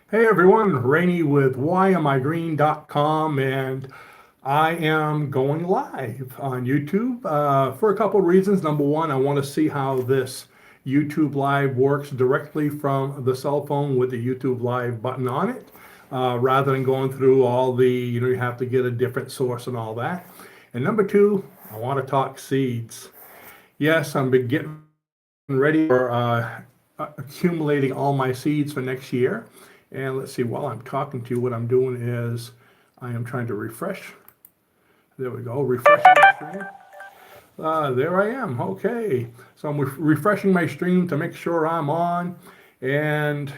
Hey everyone, Rene with whyamigreen.com, and I am going live on YouTube for a couple of reasons. Number one, I want to see how this YouTube Live works directly from the cell phone with the YouTube Live button on it, rather than going through all the, you have to get a different source and all that. And number two, I want to talk seeds. Yes, I'm been getting ready for accumulating all my seeds for next year. And let's see, while I'm talking to you, what I'm doing is I am trying to refresh. There we go, refreshing my stream. There I am, okay. So I'm refreshing my stream to make sure I'm on. And,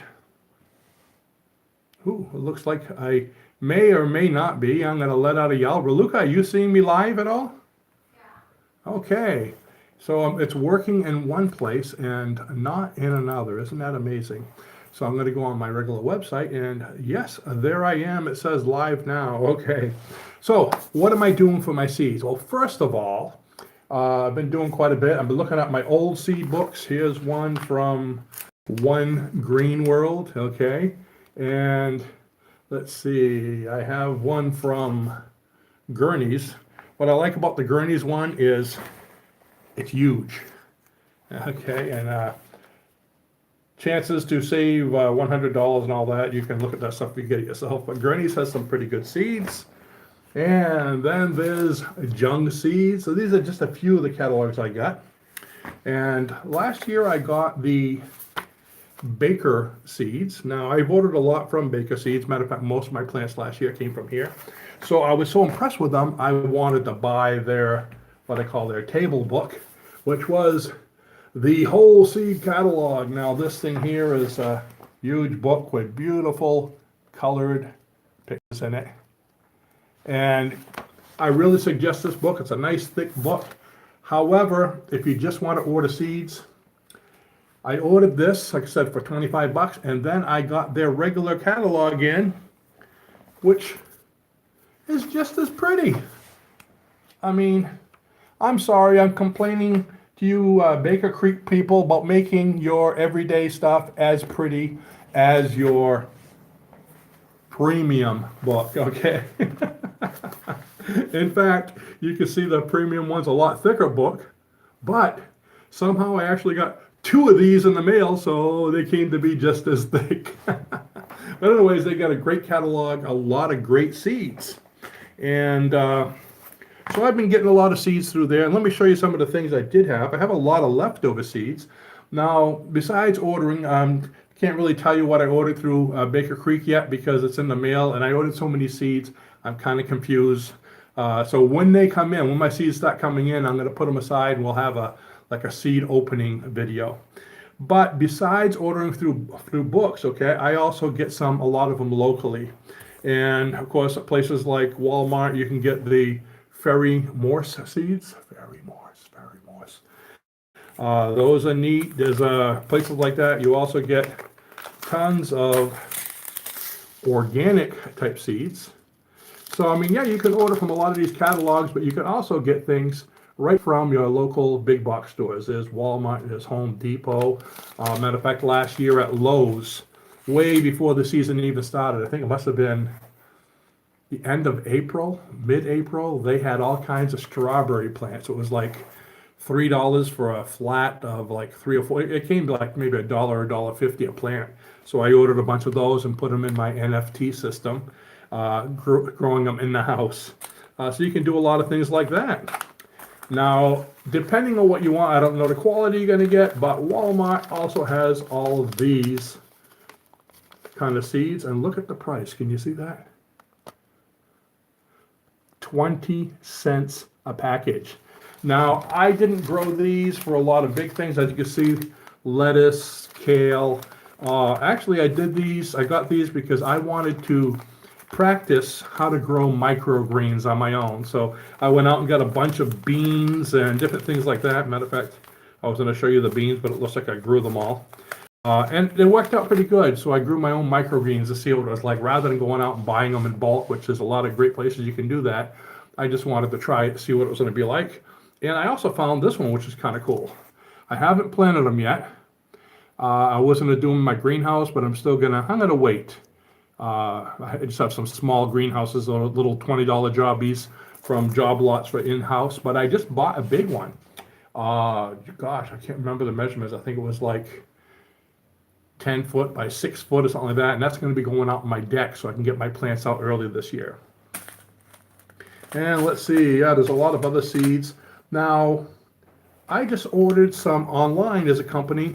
it looks like I may or may not be. I'm gonna let out a yell. Raluca, are you seeing me live at all? Yeah. Okay. So it's working in one place and not in another. Isn't that amazing? So I'm going to go on my regular website, and yes, there I am. It says live now. Okay. So what am I doing for my seeds? Well, first of all, I've been doing quite a bit. I've been looking at my old seed books. Here's one from One Green World. Okay. And let's see, I have one from Gurney's. What I like about the Gurney's one is it's huge. Okay. And chances to save $100 and all that. You can look at that stuff if you get it yourself. But Gurney's has some pretty good seeds. And then there's Jung Seeds. So these are just a few of the catalogs I got. And last year I got the Baker Seeds. Now I've ordered a lot from Baker Seeds. Matter of fact, most of my plants last year came from here. So I was so impressed with them, I wanted to buy their, what I call their table book, which was the whole seed catalog. Now this thing here is a huge book with beautiful colored pictures in it. And I really suggest this book. It's a nice thick book. However, if you just want to order seeds, I ordered this, like I said, for 25 bucks, and then I got their regular catalog in, which is just as pretty. I mean, I'm sorry, I'm complaining to you Baker Creek people about making your everyday stuff as pretty as your premium book, okay? In fact, you can see the premium one's a lot thicker book, but somehow I actually got two of these in the mail, so they came to be just as thick. But anyways, they got a great catalog, a lot of great seeds. And so I've been getting a lot of seeds through there, and let me show you some of the things I did have. I have a lot of leftover seeds. Now, besides ordering, can't really tell you what I ordered through Baker Creek yet because it's in the mail, and I ordered so many seeds, I'm kind of confused. So when they come in, when my seeds start coming in, I'm going to put them aside, and we'll have a seed opening video. But besides ordering through books, okay, I also get a lot of them locally. And of course, at places like Walmart, you can get the Fairy Morse seeds. Fairy Morse. Those are neat. There's places like that. You also get tons of organic type seeds. So, I mean, yeah, you can order from a lot of these catalogs, but you can also get things right from your local big box stores. There's Walmart, there's Home Depot. Matter of fact, last year at Lowe's, way before the season even started, I think it must have been the end of April, mid-April, they had all kinds of strawberry plants. It was like $3 for a flat of like 3 or 4. It came to like maybe $1 or $1.50 a plant. So I ordered a bunch of those and put them in my NFT system, growing them in the house. So you can do a lot of things like that. Now, depending on what you want, I don't know the quality you're going to get, but Walmart also has all of these kind of seeds. And look at the price. Can you see that? 20 cents a package. Now, I didn't grow these for a lot of big things. As you can see, lettuce, kale. Actually, I got these because I wanted to practice how to grow microgreens on my own. So I went out and got a bunch of beans and different things like that. Matter of fact, I was going to show you the beans, but it looks like I grew them all. And it worked out pretty good. So I grew my own microgreens to see what it was like. Rather than going out and buying them in bulk, which is a lot of great places you can do that, I just wanted to try it to see what it was going to be like. And I also found this one, which is kind of cool. I haven't planted them yet. I wasn't going to do them in my greenhouse, but I'm going to wait. I just have some small greenhouses, little $20 jobbies from job lots for in-house, but I just bought a big one. Gosh, I can't remember the measurements. I think it was like 10 foot by 6 foot or something like that, and that's going to be going out on my deck so I can get my plants out early this year. And let's see, yeah, there's a lot of other seeds. Now, I just ordered some online. There's a company,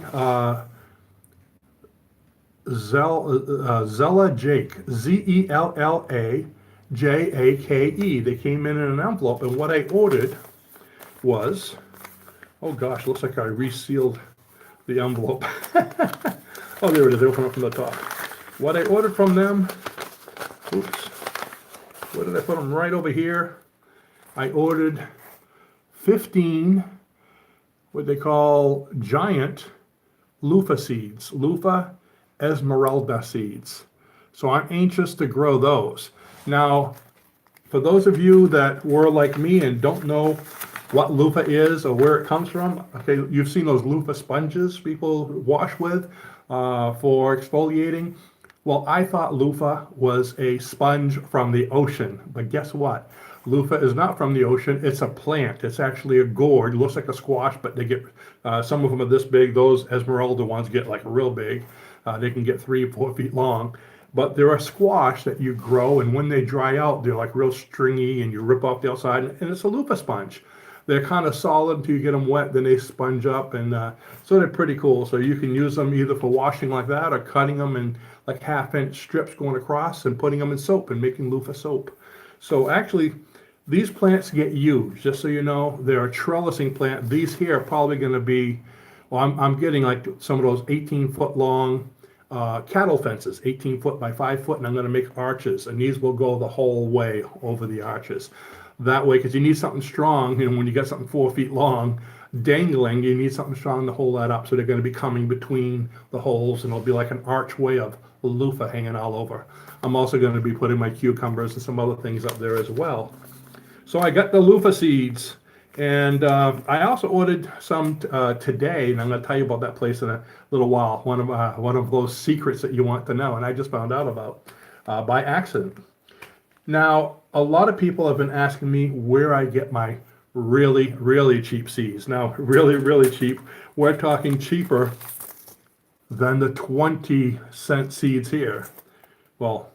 Zellajake, Zellajake. They came in an envelope, and what I ordered was, oh gosh, looks like I resealed the envelope. Oh, there it is. They open up from the top. What I ordered from them, oops, where did I put them? Right over here. I ordered 15, what they call giant louffa seeds, louffa esmeralda seeds. So I'm anxious to grow those. Now, for those of you that were like me and don't know what louffa is or where it comes from, okay, you've seen those louffa sponges people wash with for exfoliating. Well, I thought louffa was a sponge from the ocean, but guess what? Louffa is not from the ocean. It's a plant. It's actually a gourd. It looks like a squash, but they get, some of them are this big. Those Esmeralda ones get like real big. They can get 3 or 4 feet long. But they're a squash that you grow, and when they dry out, they're like real stringy, and you rip off the outside, and it's a louffa sponge. They're kind of solid until you get them wet, then they sponge up, and so they're pretty cool. So you can use them either for washing like that or cutting them in like 1/2-inch strips going across and putting them in soap and making louffa soap. So actually, these plants get used, just so you know. They're a trellising plant. These here are probably going to be, well, I'm getting like some of those 18-foot long cattle fences, 18 foot by 5 foot, and I'm going to make arches, and these will go the whole way over the arches. That way, because you need something strong, and when you get something 4 feet long dangling, you need something strong to hold that up. So they're going to be coming between the holes, and it'll be like an archway of louffa hanging all over. I'm also going to be putting my cucumbers and some other things up there as well. So I got the louffa seeds, and I also ordered some today, and I'm going to tell you about that place in a little while. One of those secrets that you want to know, and I just found out about by accident. Now, a lot of people have been asking me where I get my really, really cheap seeds. Now, really, really cheap. We're talking cheaper than the 20-cent seeds here. Well,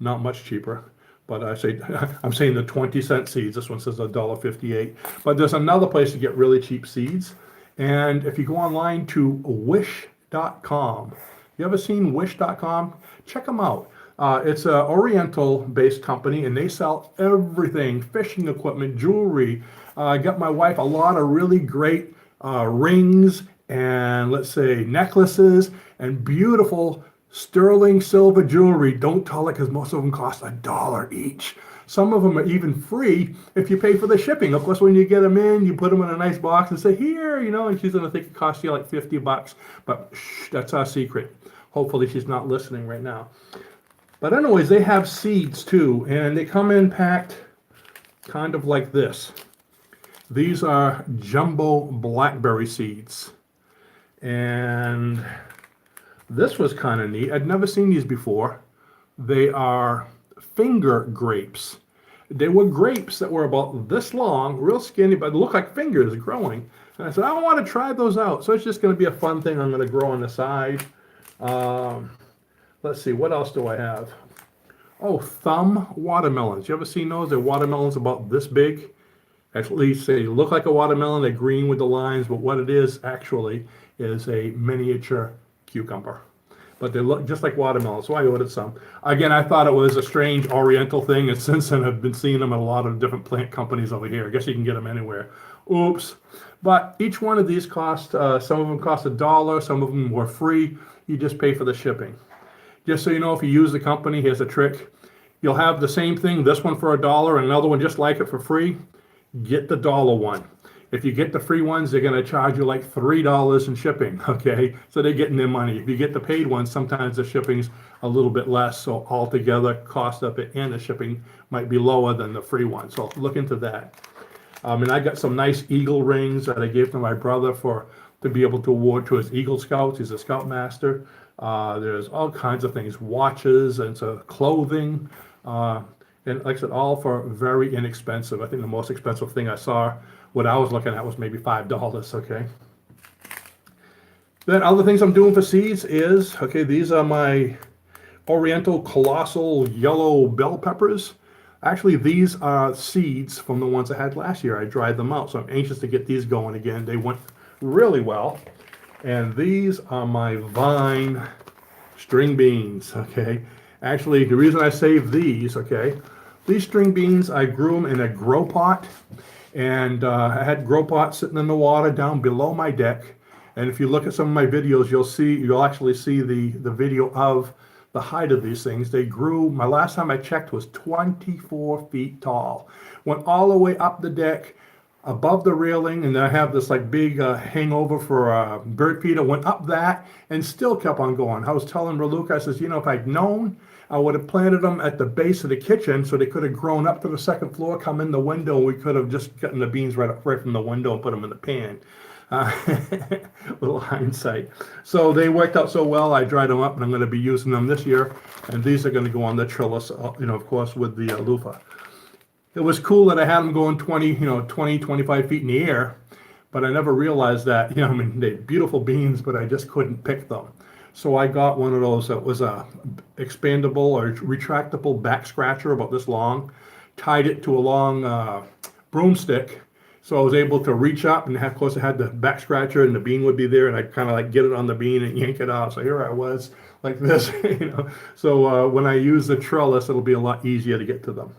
not much cheaper. But I'm saying the 20-cent seeds. This one says $1.58. But there's another place to get really cheap seeds. And if you go online to wish.com, you ever seen wish.com? Check them out. It's an Oriental-based company, and they sell everything, fishing equipment, jewelry. I got my wife a lot of really great rings and, let's say, necklaces and beautiful sterling silver jewelry. Don't tell it, because most of them cost $1 each. Some of them are even free if you pay for the shipping. Of course, when you get them in, you put them in a nice box and say, here, you know, and she's going to think it costs you like $50. But shh, that's our secret. Hopefully she's not listening right now. But anyways, they have seeds too, and they come in packed kind of like this. These are jumbo blackberry seeds. And this was kind of neat. I'd never seen these before. They are finger grapes. They were grapes that were about this long, real skinny, but look like fingers growing. And I said, I want to try those out. So it's just going to be a fun thing I'm going to grow on the side. Let's see, what else do I have? Oh, thumb watermelons. You ever seen those? They're watermelons about this big. At least they look like a watermelon. They're green with the lines, but what it is actually is a miniature cucumber. But they look just like watermelons, so I ordered some. Again, I thought it was a strange Oriental thing, and since then I've been seeing them at a lot of different plant companies over here. I guess you can get them anywhere. Oops. But each one of these cost, some of them cost $1, some of them were free. You just pay for the shipping. Just so you know, if you use the company, here's a trick. You'll have the same thing, this one for $1 and another one just like it for free. Get the $1 one. If you get the free ones, they're going to charge you like $3 in shipping, okay? So they're getting their money. If you get the paid ones, sometimes the shipping's a little bit less, so altogether, cost of it and the shipping might be lower than the free one. So look into that. And I got some nice eagle rings that I gave to my brother to be able to award to his Eagle Scouts. He's a Scoutmaster. There's all kinds of things, watches and so clothing. And like I said, all for very inexpensive. I think the most expensive thing I saw, what I was looking at was maybe $5, okay? Then other things I'm doing for seeds is, okay, these are my Oriental Colossal Yellow Bell Peppers. Actually, these are seeds from the ones I had last year. I dried them out, so I'm anxious to get these going again. They went really well. And these are my vine string beans, okay? Actually, the reason I saved these, okay, these string beans, I grew them in a grow pot, and I had grow pots sitting in the water down below my deck. And if you look at some of my videos, you'll actually see the video of the height of these things. They grew, my last time I checked was 24 feet tall. Went all the way up the deck, above the railing, and then I have this like big hangover for a bird feeder, went up that and still kept on going. I was telling Raluca, I says, you know, if I'd known, I would have planted them at the base of the kitchen so they could have grown up to the second floor, come in the window, and we could have just gotten the beans right from the window and put them in the pan. Little hindsight. So they worked out so well, I dried them up and I'm going to be using them this year. And these are going to go on the trellis, you know, of course, with the louffa. It was cool that I had them going 20, 25 feet in the air, but I never realized that, I mean, they're beautiful beans, but I just couldn't pick them. So I got one of those that was a expandable or retractable back scratcher about this long, tied it to a long broomstick. So I was able to reach up, and of course I had the back scratcher and the bean would be there, and I'd kind of like get it on the bean and yank it off. So here I was like this, So when I use the trellis, it'll be a lot easier to get to them.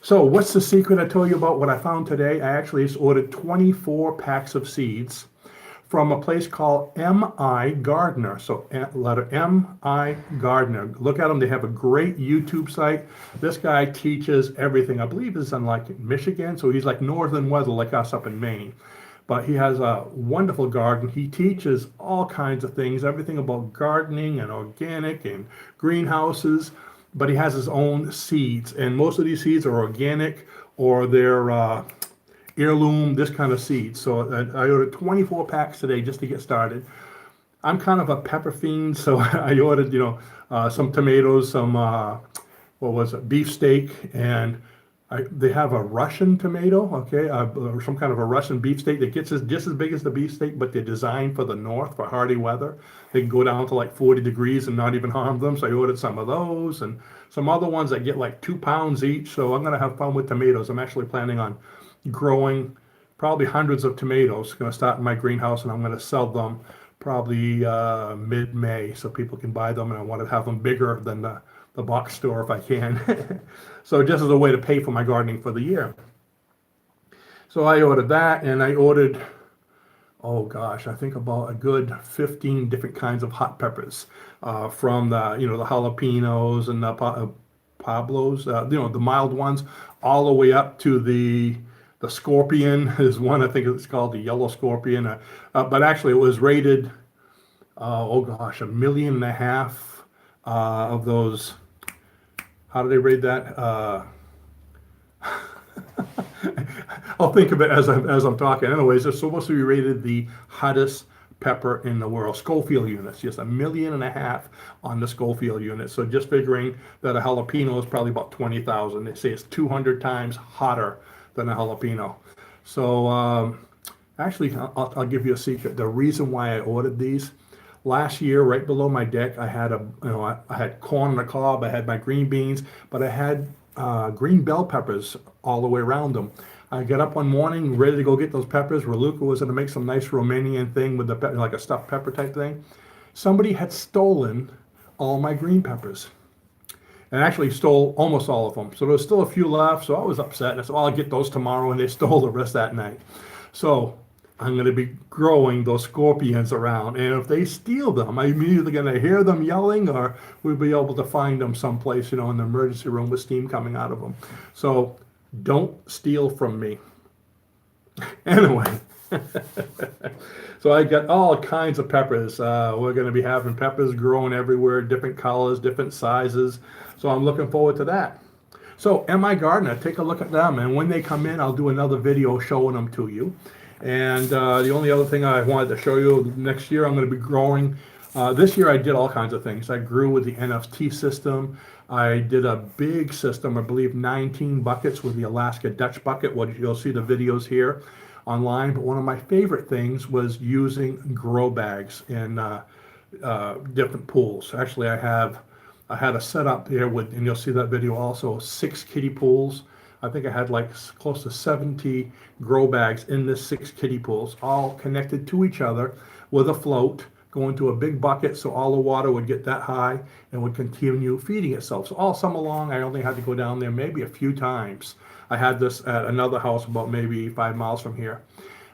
So what's the secret I told you about what I found today? I actually just ordered 24 packs of seeds from a place called MIgardner. So letter MIgardner. Look at them. They have a great YouTube site. This guy teaches everything. I believe he's in like Michigan. So he's like northern weather like us up in Maine. But he has a wonderful garden. He teaches all kinds of things, everything about gardening and organic and greenhouses. But he has his own seeds. And most of these seeds are organic or they're heirloom, this kind of seeds. So I ordered 24 packs today just to get started. I'm kind of a pepper fiend, so I ordered, some tomatoes, some, beefsteak, and they have a Russian tomato, okay, or some kind of a Russian beefsteak that gets just as big as the beefsteak, but they're designed for the north, for hardy weather. They can go down to like 40 degrees and not even harm them, so I ordered some of those, and some other ones that get like 2 pounds each, so I'm going to have fun with tomatoes. I'm actually planning on growing probably hundreds of tomatoes. I'm going to start in my greenhouse, and I'm going to sell them probably mid-May so people can buy them, and I want to have them bigger than the box store if I can. So just as a way to pay for my gardening for the year. So I ordered that, and I ordered, oh gosh, I think about a good 15 different kinds of hot peppers, from the jalapenos and the Pablos, the mild ones, all the way up to the scorpion is one. I think it's called the yellow scorpion. But actually it was rated, 1.5 million of those. How do they rate that? I'll think of it as I'm talking. Anyways, it's supposed to be rated the hottest pepper in the world. Schofield units, just 1.5 million on the Schofield unit. So just figuring that a jalapeno is probably about 20,000. They say it's 200 times hotter than a jalapeno. So actually, I'll give you a secret. The reason why I ordered these, last year, right below my deck, I had I had corn on the cob, I had my green beans, but I had green bell peppers all the way around them. I got up one morning ready to go get those peppers. Raluca was going to make some nice Romanian thing with like a stuffed pepper type thing. Somebody had stolen all my green peppers, and actually stole almost all of them. So there was still a few left. So I was upset, and I said, "Well, I'll get those tomorrow." And they stole the rest that night. So I'm going to be growing those scorpions around, and if they steal them, I'm either going to hear them yelling, or we'll be able to find them someplace, in the emergency room with steam coming out of them. So don't steal from me. Anyway, so I got all kinds of peppers. We're going to be having peppers growing everywhere, different colors, different sizes. So I'm looking forward to that. So MIgardner, take a look at them, and when they come in, I'll do another video showing them to you. And the only other thing I wanted to show you, next year I'm going to be growing This year I did all kinds of things. I grew with the NFT system. I did a big system, I believe 19 buckets with the Alaska Dutch bucket. You'll see the videos here online. But one of my favorite things was using grow bags in different pools. Actually, I had a setup there with, and you'll see that video also, 6 kiddie pools. I think I had like close to 70 grow bags in this 6 kiddie pools, all connected to each other with a float going to a big bucket, so all the water would get that high and would continue feeding itself. So all summer long, I only had to go down there maybe a few times. I had this at another house about maybe 5 miles from here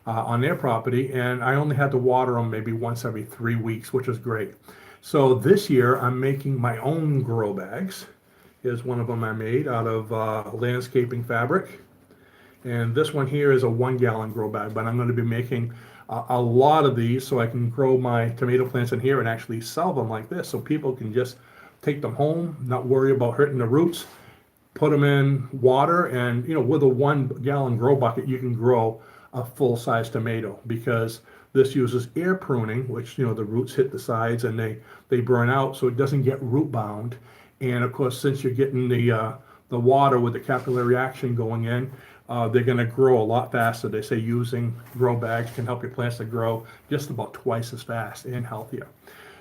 on their property, and I only had to water them maybe once every 3 weeks, which was great. So this year I'm making my own grow bags. Here's one of them I made out of landscaping fabric. And this one here is a 1-gallon grow bag, but I'm going to be making a lot of these so I can grow my tomato plants in here and actually sell them like this, so people can just take them home, not worry about hurting the roots, put them in water, and with a 1-gallon grow bucket you can grow a full-size tomato, because this uses air pruning, which the roots hit the sides and they burn out, so it doesn't get root bound. And of course, since you're getting the water with the capillary action going in, they're going to grow a lot faster. They say using grow bags can help your plants to grow just about twice as fast and healthier.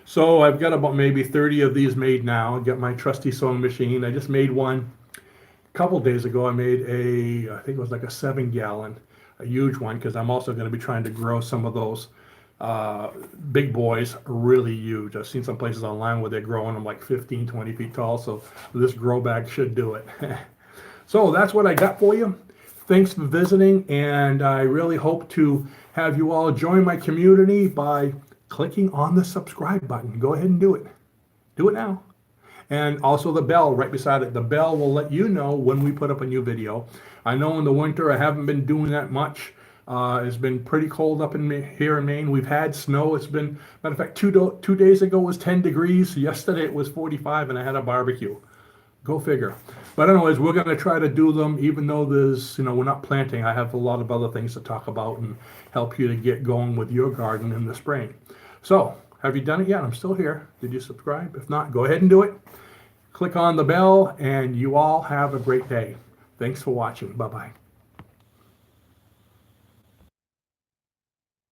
So I've got about maybe 30 of these made now. I got my trusty sewing machine. I just made one a couple days ago. I made I think it was like a 7-gallon, a huge one, because I'm also going to be trying to grow some of those big boys, really huge. I've seen some places online where they're growing them like 15, 20 feet tall. So this grow bag should do it. So that's what I got for you. Thanks for visiting, and I really hope to have you all join my community by clicking on the subscribe button. Go ahead and do it. Do it now. And also the bell right beside it. The bell will let you know when we put up a new video. I know in the winter I haven't been doing that much. It's been pretty cold up here in Maine. We've had snow. It's been, matter of fact, 2 days ago was 10 degrees. Yesterday it was 45, and I had a barbecue. Go figure. But anyways, we're going to try to do them, even though there's, we're not planting. I have a lot of other things to talk about and help you to get going with your garden in the spring. So, have you done it yet? I'm still here. Did you subscribe? If not, go ahead and do it. Click on the bell, and you all have a great day. Thanks for watching. Bye-bye.